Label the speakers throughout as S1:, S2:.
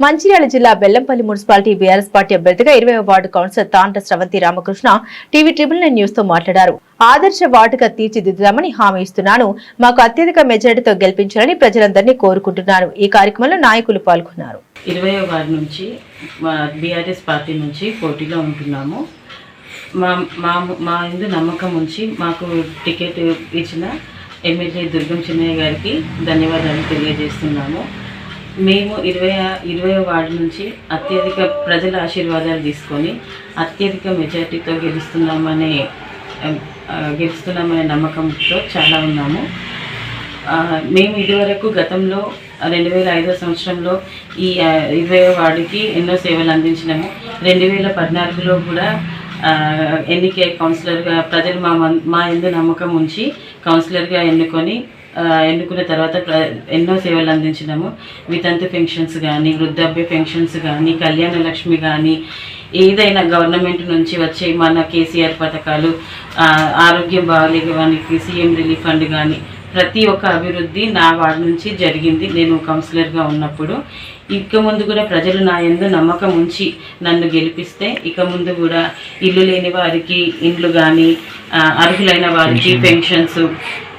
S1: మంచిర్యాల జిల్లా Bellampalli municipality BRS party అభ్యర్థిగా 20వ ward councillor తాండ్ర స్రవంతి Ramakrishna TV ట్రిబుల్9 news తో మాట్లాడారు. ఆదర్శ వార్డుగా తీర్చిదిద్దామని హామీ ఇస్తున్నాను. మాకు అత్యధిక మెజారిటీతో గెలిపించాలని ప్రజలందరినీ కోరుకుంటున్నారు. ఈ కార్యక్రమంలో నాయకులు పాల్గొన్నారు.
S2: 20వ వార్డు నుంచి బీఆర్ఎస్ పార్టీ నుంచి పోటీలో ఉంటున్నాము. మా ఇందు నమ్మకం ఉంచి మాకు టికెట్ ఇచ్చిన ఎమ్మెల్యే దుర్గం చిన్నయ్య గారికి ధన్యవాదాలు తెలియజేస్తున్నాము. మేము 20వ వార్డు నుంచి అత్యధిక ప్రజల ఆశీర్వాదాలు తీసుకొని అత్యధిక మెజార్టీతో గెలుస్తున్నామనే నమ్మకంతో చాలా ఉన్నాము. మేము ఇదివరకు గతంలో 2005 సంవత్సరంలో ఈ 20వ వార్డుకి ఎన్నో సేవలు అందించినాము. 2014లో కూడా ఎన్నికై కౌన్సిలర్గా ప్రజలు మా ఎందు నమ్మకం ఉంచి కౌన్సిలర్గా ఎన్నుకున్న తర్వాత ఎన్నో సేవలు అందించినాము. వితంతు పెన్షన్స్ కానీ, వృద్ధాప్య పెన్షన్స్ కానీ, కళ్యాణ లక్ష్మి కానీ, ఏదైనా గవర్నమెంట్ నుంచి వచ్చే మన కేసీఆర్ పథకాలు, ఆరోగ్యం బాగాలేక వానికి సీఎం రిలీఫ్ ఫండ్ కానీ ప్రతి ఒక్క అభివృద్ధి నా వార్డు నుంచి జరిగింది నేను కౌన్సిలర్గా ఉన్నప్పుడు. ఇక ముందు కూడా ప్రజలు నా యందు నమ్మకం ఉంచి నన్ను గెలిపిస్తే ఇక ముందు కూడా ఇల్లు లేని వారికి ఇండ్లు కానీ, అర్హులైన వారికి పెన్షన్స్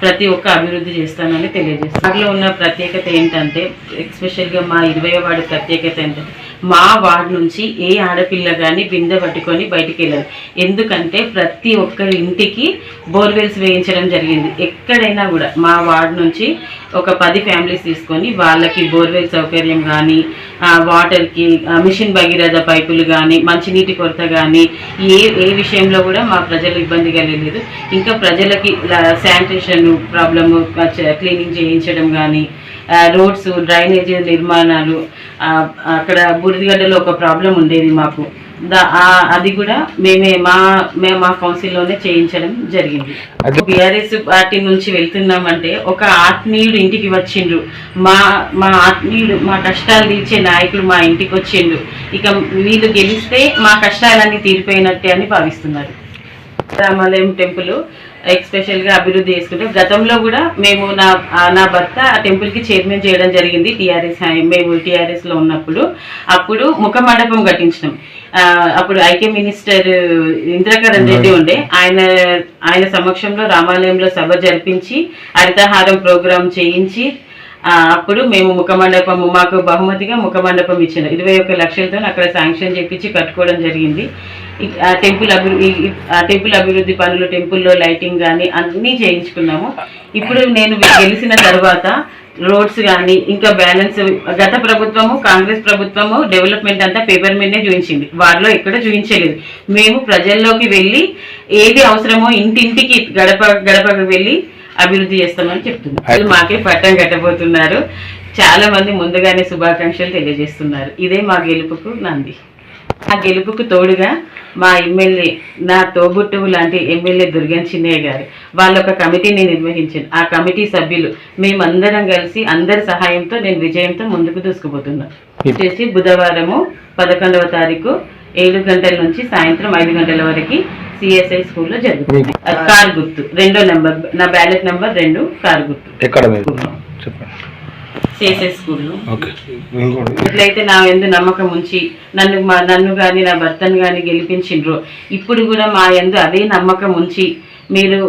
S2: ప్రతి ఒక్క అభివృద్ధి చేస్తానని తెలియజేస్తాను. వాటిలో ఉన్న ప్రత్యేకత ఏంటంటే, ఎస్పెషల్గా మా 20వ వార్డు ప్రత్యేకత ఏంటంటే, మా వార్డు నుంచి ఏ ఆడపిల్ల కానీ బిందె పట్టుకొని బయటికి వెళ్ళదు. ఎందుకంటే ప్రతి ఒక్కరి ఇంటికి బోర్వెల్స్ వేయించడం జరిగింది. ఎక్కడైనా కూడా మా వార్డు నుంచి ఒక 10 ఫ్యామిలీస్ తీసుకొని వాళ్ళకి బోర్వెల్ సౌకర్యం కానీ, వాటర్కి మిషన్ భగీరథ పైపులు కానీ, మంచినీటి కొరత కానీ ఏ విషయంలో కూడా మా ప్రజలు ఇబ్బంది కలగలేదు. ఇంకా ప్రజలకి శానిటేషన్ ప్రాబ్లము క్లీనింగ్ చేయించడం కానీ, రోడ్స్ డ్రైనేజీ నిర్మాణాలు, అక్కడ బురదిగడ్డలో ఒక ప్రాబ్లం ఉండేది మాకు, అది కూడా మా కౌన్సిల్లోనే చేయించడం జరిగింది. బీఆర్ఎస్ పార్టీ నుంచి వెళ్తున్నామంటే ఒక ఆత్మీయుడు ఇంటికి వచ్చిండ్రు. మా ఆత్మీయుడు మా కష్టాలు తీర్చే నాయకులు మా ఇంటికి వచ్చిండ్రు. ఇక వీళ్ళు గెలిస్తే మా కష్టాలన్నీ తీరిపోయినట్టే అని భావిస్తున్నారు. రామాలయం టెంపుల్ ఎస్పెషల్గా అభివృద్ధి చేసుకుంటే గతంలో కూడా మేము నా భర్త ఆ టెంపుల్కి చైర్మన్ చేయడం జరిగింది. మేము టీఆర్ఎస్లో ఉన్నప్పుడు అప్పుడు ముఖ మండపం కట్టించినాం. అప్పుడు ఐక్య మినిస్టర్ ఇంద్రకరణ్ రెడ్డి ఉండే, ఆయన సమక్షంలో రామాలయంలో సభ జరిపించి హరితహారం ప్రోగ్రాం చేయించి అప్పుడు మేము మాకు బహుమతిగా ముఖ మండపం ఇచ్చిన 21 లక్షలతో అక్కడ శాంక్షన్ చేయించి కట్టుకోవడం జరిగింది. ఆ టెంపుల్ అభివృద్ధి పనులు, టెంపుల్లో లైటింగ్ కానీ అన్నీ చేయించుకున్నాము. ఇప్పుడు నేను గెలిచిన తర్వాత రోడ్స్ కానీ ఇంకా బ్యాలెన్స్, గత ప్రభుత్వము కాంగ్రెస్ ప్రభుత్వము డెవలప్మెంట్ అంతా పేపర్ మీదనే చూపించింది, వారిలో ఎక్కడ చూపించలేదు. మేము ప్రజల్లోకి వెళ్ళి ఏది అవసరమో ఇంటింటికి గడపకు వెళ్ళి అభివృద్ధి చేస్తామని చెప్తున్నారు. మాకే పట్టం కట్టబోతున్నారు. చాలా మంది ముందుగానే శుభాకాంక్షలు తెలియజేస్తున్నారు. ఇదే మా గెలుపుకు నాంది. ఆ గెలుపుకు తోడుగా మా ఎమ్మెల్యే, నా తోబుట్టువు లాంటి ఎమ్మెల్యే దుర్గం చిన్నయ్య గారు వాళ్ళొక కమిటీని నిర్వహించారు. ఆ కమిటీ సభ్యులు మేమందరం కలిసి అందరి సహాయంతో నేను విజయంతో ముందుకు దూసుకుపోతున్నాను. వచ్చేసి బుధవారము 11వ తారీఖు 7 గంటల నుంచి సాయంత్రం 5 గంటల వరకు సిఎస్ఐ స్కూల్లో జరుగుతుంది. కారు గుర్తు 2వ నెంబర్, నా బ్యాలెట్ నెంబర్ 2 కారు గుర్తు. సిఎస్ఐ స్కూల్లో. ఇట్లయితే నా యందు నమ్మకం ఉంచి నన్ను కానీ నా భర్తను కానీ గెలిపించిండ్రు. ఇప్పుడు కూడా మా యందు అదే నమ్మకం ఉంచి మీరు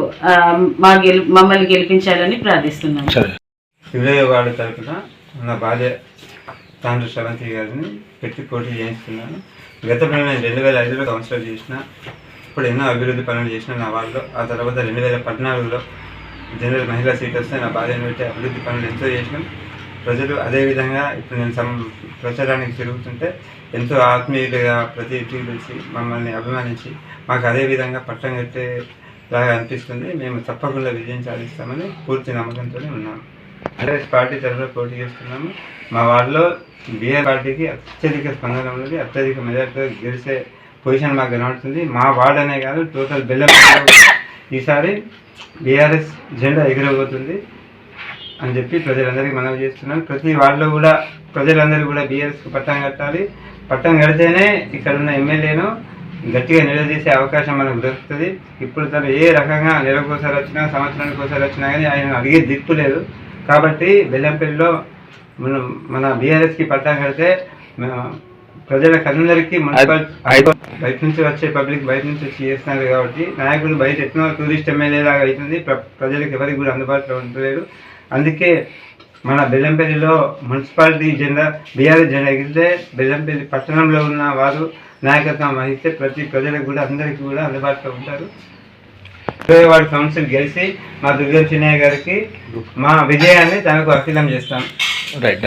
S2: మమ్మల్ని గెలిపించాలని ప్రార్థిస్తున్నాను.
S3: 20వ వార్డు తరఫున నా భార్య తాండ్ర స్రవంతి గారిని పెట్టి పోటీ చేయిస్తున్నాను. గతంలో నేను 2005లో కౌన్సిలర్ చేసిన, ఇప్పుడు ఎన్నో అభివృద్ధి పనులు చేసిన నా వాళ్ళు. ఆ తర్వాత 2014లో జనరల్ మహిళా సీట్ వస్తే నా భార్యను పెట్టి అభివృద్ధి పనులు ఎంతో చేసినాం. ప్రజలు అదేవిధంగా ఇప్పుడు నేను ప్రచారానికి తిరుగుతుంటే ఎంతో ఆత్మీయులుగా ప్రతి ఇంటికి పిలిచి మమ్మల్ని అభిమానించి మాకు అదేవిధంగా పట్టం కట్టేలాగా అనిపిస్తుంది. మేము తప్పకుండా విజయం సాధిస్తామని పూర్తి నమ్మకంతోనే ఉన్నాము. టీఆర్ఎస్ పార్టీ తరఫున పోటీ చేస్తున్నాము. మా వార్డులో బీఆర్ పార్టీకి అత్యధిక స్పందన ఉన్నది. అత్యధిక మెజార్టీతో గెలిచే పొజిషన్ మాకు కనబడుతుంది. మా వార్డు అనే కాదు, టోటల్ బెల్లంపల్లి ఈసారి బీఆర్ఎస్ జెండా ఎగిరబోతుంది అని చెప్పి ప్రజలందరికీ మనవి చేస్తున్నాను. ప్రతి వార్డులో కూడా ప్రజలందరూ కూడా బీఆర్ఎస్కి పట్టం కట్టాలి. పట్టం కడితేనే ఇక్కడ ఉన్న ఎమ్మెల్యేను గట్టిగా నిలదీసే అవకాశం మనకు దొరుకుతుంది. ఇప్పుడు తను ఏ రకంగా నెలకోసారి వచ్చినా, సంవత్సరానికి ఒకసారి వచ్చినా కానీ ఆయన అడిగే దిక్కు లేదు. కాబట్టి బెల్లంపల్లిలో మన బీఆర్ఎస్కి పట్టం కడితే ప్రజలకు అందరికీ మున్సిపాలిటీ బయట నుంచి వచ్చే పబ్లిక్ బయట నుంచి వచ్చి చేస్తున్నారు కాబట్టి నాయకులు బయట ఎట్నో టూరిస్ట్ ఎమ్మెల్యే లాగా అవుతుంది, ప్రజలకు ఎవరికి కూడా అందుబాటులో ఉండలేరు. అందుకే మన బెల్లంపల్లిలో మున్సిపాలిటీ జెండా బీఆర్ఎస్ జెండా ఎగిరితే బెల్లంపల్లి పట్టణంలో ఉన్న వారు నాయకత్వం వహిస్తే ప్రతి ప్రజలకు కూడా అందరికీ కూడా అందుబాటులో ఉంటారు. 20వ వార్డు కౌన్సిల్ గెలిచి మా దుర్గా చిన్నయ్య గారికి మా విజయాన్ని తనకు అంకితం చేస్తాం.
S4: రైట్.